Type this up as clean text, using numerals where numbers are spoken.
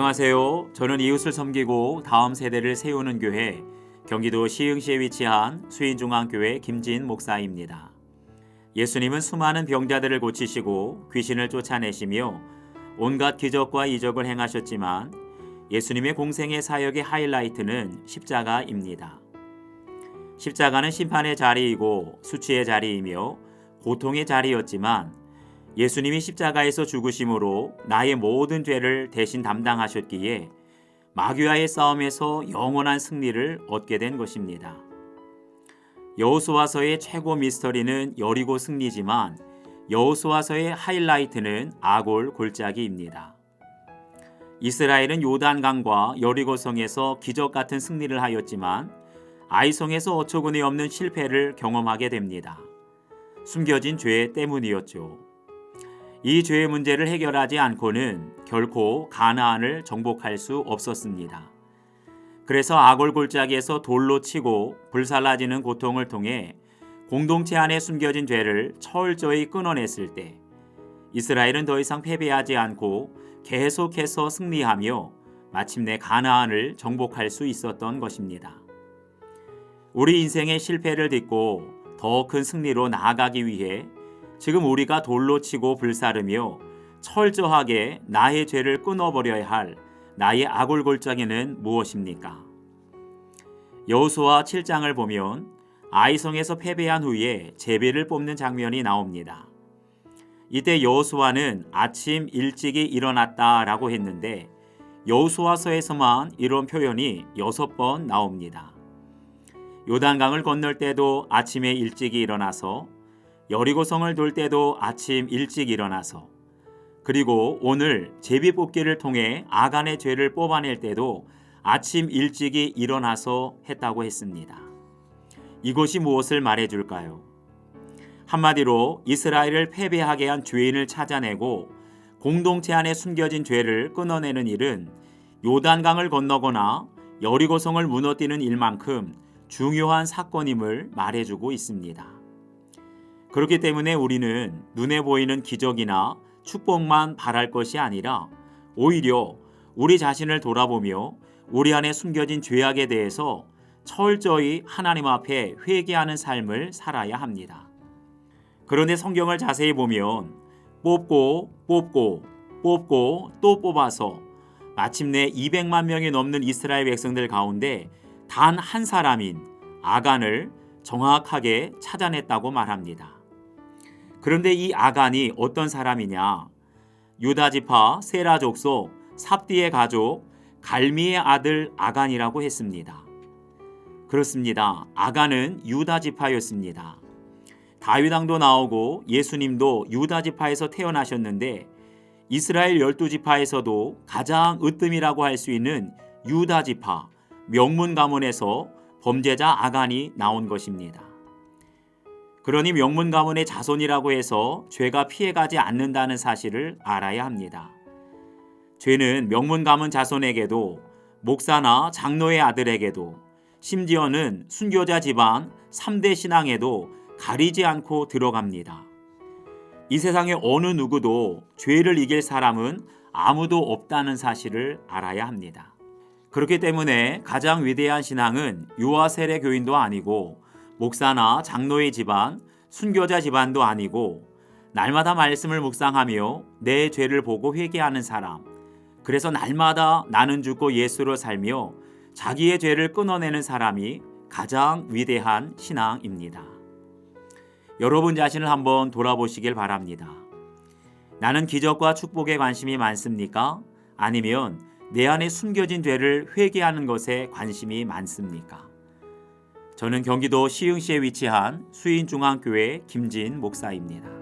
안녕하세요. 저는 이웃을 섬기고 다음 세대를 세우는 교회 경기도 시흥시에 위치한 수인중앙교회 김진 목사입니다. 예수님은 수많은 병자들을 고치시고 귀신을 쫓아내시며 온갖 기적과 이적을 행하셨지만 예수님의 공생의 사역의 하이라이트는 십자가입니다. 십자가는 심판의 자리이고 수치의 자리이며 고통의 자리였지만 예수님이 십자가에서 죽으심으로 나의 모든 죄를 대신 담당하셨기에 마귀와의 싸움에서 영원한 승리를 얻게 된 것입니다. 여호수아서의 최고 미스터리는 여리고 승리지만 여호수아서의 하이라이트는 아골 골짜기입니다. 이스라엘은 요단강과 여리고성에서 기적 같은 승리를 하였지만 아이성에서 어처구니 없는 실패를 경험하게 됩니다. 숨겨진 죄 때문이었죠. 이 죄의 문제를 해결하지 않고는 결코 가나안을 정복할 수 없었습니다. 그래서 아골 골짜기에서 돌로 치고 불살라지는 고통을 통해 공동체 안에 숨겨진 죄를 철저히 끊어냈을 때 이스라엘은 더 이상 패배하지 않고 계속해서 승리하며 마침내 가나안을 정복할 수 있었던 것입니다. 우리 인생의 실패를 딛고 더 큰 승리로 나아가기 위해 지금 우리가 돌로 치고 불사르며 철저하게 나의 죄를 끊어버려야 할 나의 아골 골짜기는 무엇입니까? 여호수아 7장을 보면 아이성에서 패배한 후에 제비를 뽑는 장면이 나옵니다. 이때 여호수아는 아침 일찍이 일어났다라고 했는데 여호수아서에서만 이런 표현이 6번 나옵니다. 요단강을 건널 때도 아침에 일찍이 일어나서 여리고성을 돌 때도 아침 일찍 일어나서 그리고 오늘 제비 뽑기를 통해 아간의 죄를 뽑아낼 때도 아침 일찍이 일어나서 했다고 했습니다. 이것이 무엇을 말해줄까요? 한마디로 이스라엘을 패배하게 한 죄인을 찾아내고 공동체 안에 숨겨진 죄를 끊어내는 일은 요단강을 건너거나 여리고성을 무너뜨리는 일만큼 중요한 사건임을 말해주고 있습니다. 그렇기 때문에 우리는 눈에 보이는 기적이나 축복만 바랄 것이 아니라 오히려 우리 자신을 돌아보며 우리 안에 숨겨진 죄악에 대해서 철저히 하나님 앞에 회개하는 삶을 살아야 합니다. 그런데 성경을 자세히 보면 뽑고 또 뽑아서 마침내 200만 명이 넘는 이스라엘 백성들 가운데 단 한 사람인 아간을 정확하게 찾아냈다고 말합니다. 그런데 이 아간이 어떤 사람이냐? 유다 지파 세라 족속 삽디의 가족 갈미의 아들 아간이라고 했습니다. 그렇습니다. 아간은 유다 지파였습니다. 다윗 왕도 나오고 예수님도 유다 지파에서 태어나셨는데 이스라엘 12지파에서도 가장 으뜸이라고 할 수 있는 유다 지파 명문 가문에서 범죄자 아간이 나온 것입니다. 그러니 명문 가문의 자손이라고 해서 죄가 피해가지 않는다는 사실을 알아야 합니다. 죄는 명문 가문 자손에게도 목사나 장로의 아들에게도 심지어는 순교자 집안 3대 신앙에도 가리지 않고 들어갑니다. 이 세상에 어느 누구도 죄를 이길 사람은 아무도 없다는 사실을 알아야 합니다. 그렇기 때문에 가장 위대한 신앙은 유아 세례 교인도 아니고 목사나 장로의 집안, 순교자 집안도 아니고 날마다 말씀을 묵상하며 내 죄를 보고 회개하는 사람, 그래서 날마다 나는 죽고 예수로 살며 자기의 죄를 끊어내는 사람이 가장 위대한 신앙입니다. 여러분 자신을 한번 돌아보시길 바랍니다. 나는 기적과 축복에 관심이 많습니까? 아니면 내 안에 숨겨진 죄를 회개하는 것에 관심이 많습니까? 저는 경기도 시흥시에 위치한 수인중앙교회 김진 목사입니다.